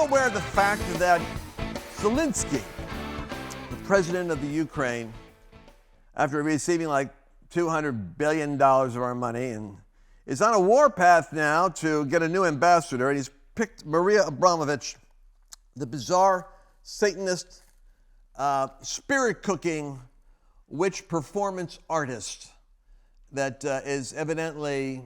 all aware of the fact that Zelensky, the president of the Ukraine, after receiving like $200 billion of our money, and is on a war path now to get a new ambassador, and he's picked Marina Abramovich, the bizarre Satanist, spirit-cooking witch performance artist that is evidently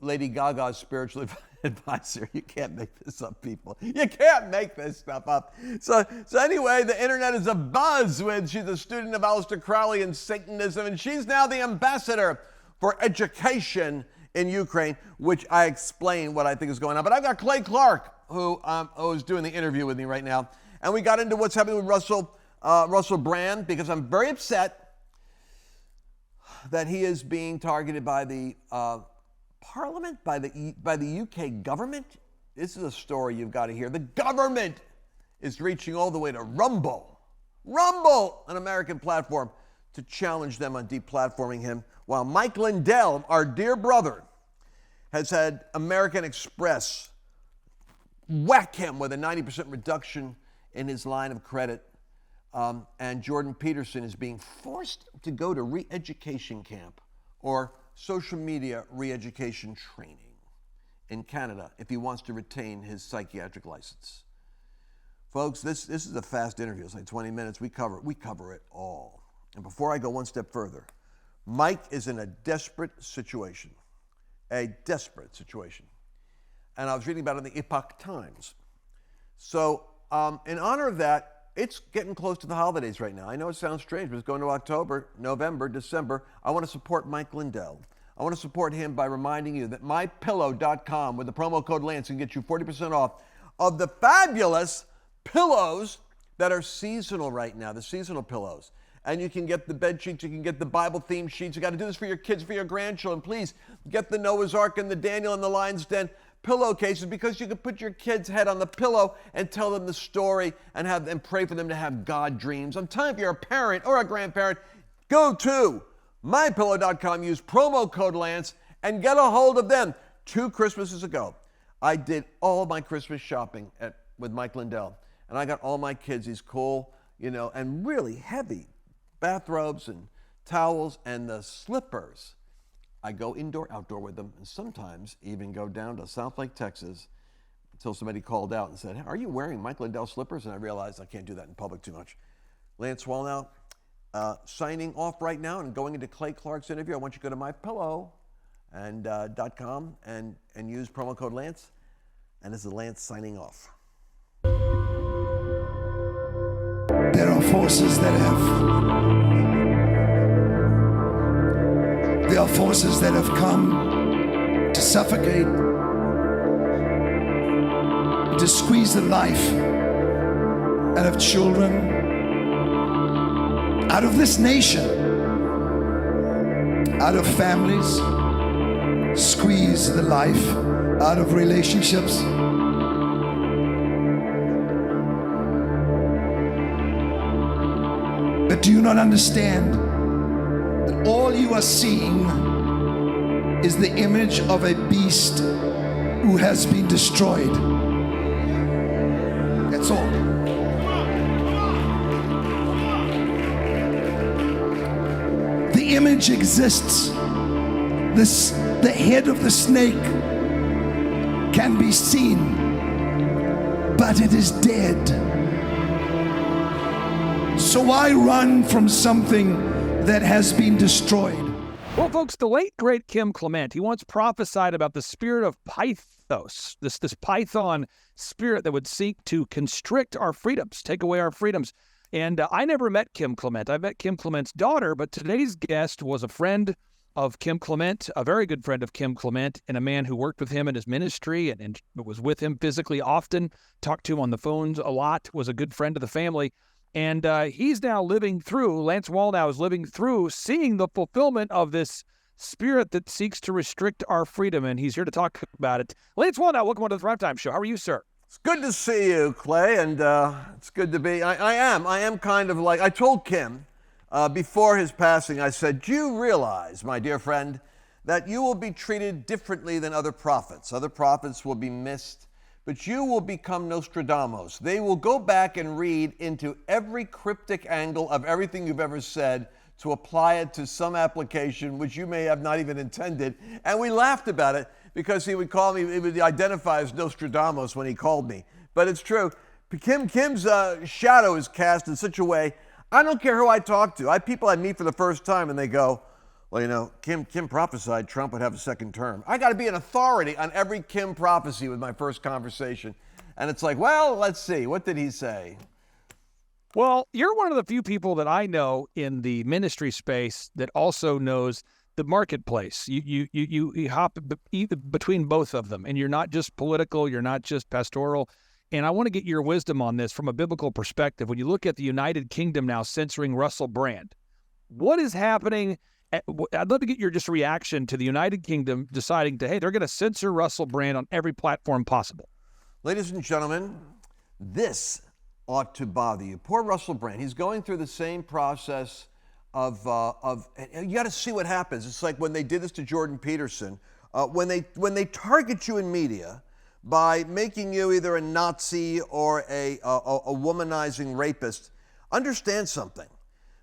Lady Gaga's spiritual advisor. You can't make this up, people. You can't make this stuff up. So anyway, the internet is abuzz with she's a student of Aleister Crowley and Satanism, and she's now the ambassador for education in Ukraine, which I explain what I think is going on. But I've got Clay Clark, who is doing the interview with me right now, and we got into what's happening with Russell Brand, because I'm very upset that he is being targeted by the Parliament, by the UK government. This is a story you've got to hear. The government is reaching all the way to Rumble, an American platform, to challenge them on deplatforming him, while Mike Lindell, our dear brother, has had American Express whack him with a 90% reduction in his line of credit. And Jordan Peterson is being forced to go to re-education camp, or social media re-education training in Canada, if he wants to retain his psychiatric license. Folks, this is a fast interview. It's like 20 minutes. We cover it all. And before I go one step further, Mike is in a desperate situation. And I was reading about it in the Epoch Times. So in honor of that, it's getting close to the holidays right now. I know it sounds strange, but it's going to October, November, December. I want to support Mike Lindell. I want to support him by reminding you that mypillow.com with the promo code Lance can get you 40% off of the fabulous pillows that are seasonal right now, the seasonal pillows. And you can get the bed sheets, you can get the Bible-themed sheets. You got to do this for your kids, for your grandchildren. Please get the Noah's Ark and the Daniel and the Lion's Den pillowcases, because you can put your kid's head on the pillow and tell them the story and have them pray for them to have God dreams. I'm telling you, if you're a parent or a grandparent, go to mypillow.com, use promo code Lance, and get a hold of them. 2 Christmases ago, I did all my Christmas shopping with Mike Lindell, and I got all my kids these cool, and really heavy bathrobes and towels and the slippers. I go indoor, outdoor with them, and sometimes even go down to South Lake, Texas, until somebody called out and said, hey, are you wearing Mike Lindell slippers? And I realized I can't do that in public too much. Lance Wallnau, signing off right now and going into Clay Clark's interview. I want you to go to mypillow.com and use promo code Lance. And this is Lance signing off. There are forces that have come to suffocate, to squeeze the life out of children, out of this nation, out of families, squeeze the life out of relationships. But do you not understand that all you are seeing is the image of a beast who has been destroyed? That's all. The image exists. The head of the snake can be seen, but it is dead. So why run from something that has been destroyed? Well, folks, the late, great Kim Clement, he once prophesied about the spirit of Pythos, this python spirit that would seek to constrict our freedoms, take away our freedoms. And I never met Kim Clement. I met Kim Clement's daughter, but today's guest was a friend of Kim Clement, a very good friend of Kim Clement, and a man who worked with him in his ministry and was with him physically often, talked to him on the phones a lot, was a good friend of the family. And he's now living through, Lance Wallnau is living through, seeing the fulfillment of this spirit that seeks to restrict our freedom, and he's here to talk about it. Lance Wallnau, welcome to the Primetime Show. How are you, sir? It's good to see you, Clay, and it's good to be. I am kind of like, I told Kim before his passing, I said, do you realize, my dear friend, that you will be treated differently than other prophets? Other prophets will be missed but you will become Nostradamus. They will go back and read into every cryptic angle of everything you've ever said to apply it to some application which you may have not even intended. And we laughed about it because he would call me, he would identify as Nostradamus when he called me. But it's true. Kim's shadow is cast in such a way, I don't care who I talk to. I have people I meet for the first time and they go, well, you know, Kim prophesied Trump would have a second term. I got to be an authority on every Kim prophecy with my first conversation. And it's like, well, let's see. What did he say? Well, you're one of the few people that I know in the ministry space that also knows the marketplace. You hop between both of them, and you're not just political, you're not just pastoral. And I want to get your wisdom on this from a biblical perspective. When you look at the United Kingdom now censoring Russell Brand, what is happening? I'd love to get your just reaction to the United Kingdom deciding to, hey, they're going to censor Russell Brand on every platform possible. Ladies and gentlemen, this ought to bother you. Poor Russell Brand. He's going through the same process of you got to see what happens. It's like when they did this to Jordan Peterson. When they target you in media by making you either a Nazi or a womanizing rapist, understand something.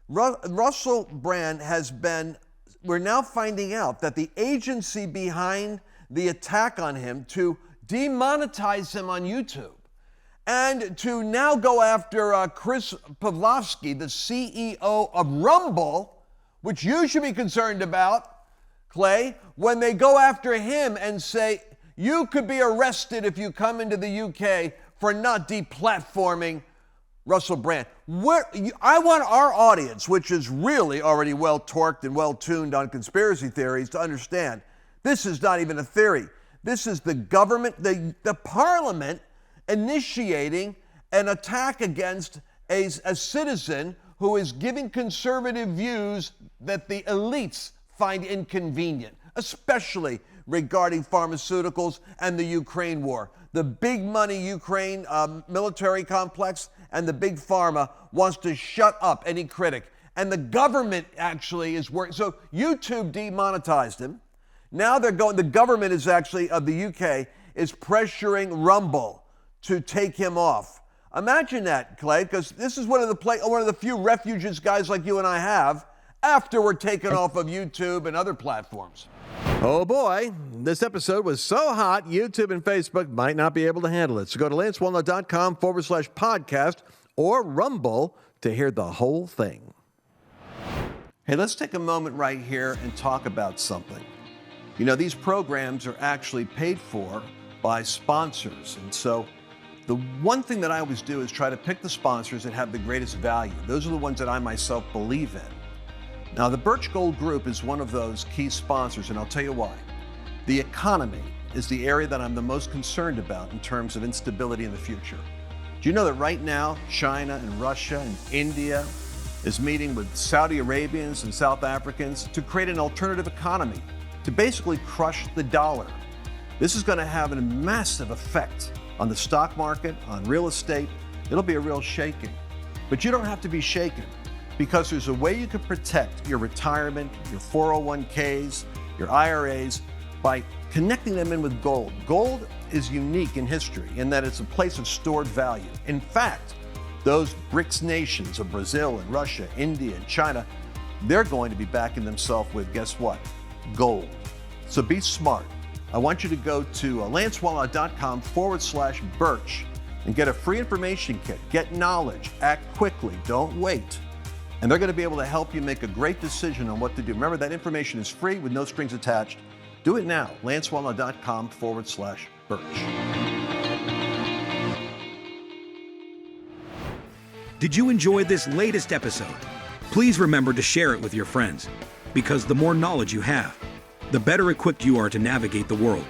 Russell Brand we're now finding out that the agency behind the attack on him to demonetize him on YouTube and to now go after Chris Pavlovsky, the CEO of Rumble, which you should be concerned about, Clay, when they go after him and say, you could be arrested if you come into the UK for not deplatforming Russell Brand. I want our audience, which is really already well-torqued and well-tuned on conspiracy theories, to understand this is not even a theory. This is the government, the parliament, initiating an attack against a citizen who is giving conservative views that the elites find inconvenient, especially regarding pharmaceuticals and the Ukraine war. The big money Ukraine military complex and the big pharma wants to shut up any critic. And the government actually is working. So YouTube demonetized him. Now the government is actually, of the UK, is pressuring Rumble to take him off. Imagine that, Clay, because this is one of the few refuges guys like you and I have after we're taken off of YouTube and other platforms. Oh boy, this episode was so hot, YouTube and Facebook might not be able to handle it. So go to lancewallnau.com/podcast or Rumble to hear the whole thing. Hey, let's take a moment right here and talk about something. You know, these programs are actually paid for by sponsors. And so the one thing that I always do is try to pick the sponsors that have the greatest value. Those are the ones that I myself believe in. Now, the Birch Gold Group is one of those key sponsors, and I'll tell you why. The economy is the area that I'm the most concerned about in terms of instability in the future. Do you know that right now, China and Russia and India is meeting with Saudi Arabians and South Africans to create an alternative economy, to basically crush the dollar? This is going to have a massive effect on the stock market, on real estate. It'll be a real shaking. But you don't have to be shaken, because there's a way you can protect your retirement, your 401ks, your IRAs, by connecting them in with gold. Gold is unique in history in that it's a place of stored value. In fact, those BRICS nations of Brazil and Russia, India and China, they're going to be backing themselves with, guess what? Gold. So be smart. I want you to go to lancewallnau.com/Birch and get a free information kit. Get knowledge, act quickly, don't wait. And they're going to be able to help you make a great decision on what to do. Remember, that information is free with no strings attached. Do it now, lancewallnau.com/Birch. Did you enjoy this latest episode? Please remember to share it with your friends, because the more knowledge you have, the better equipped you are to navigate the world.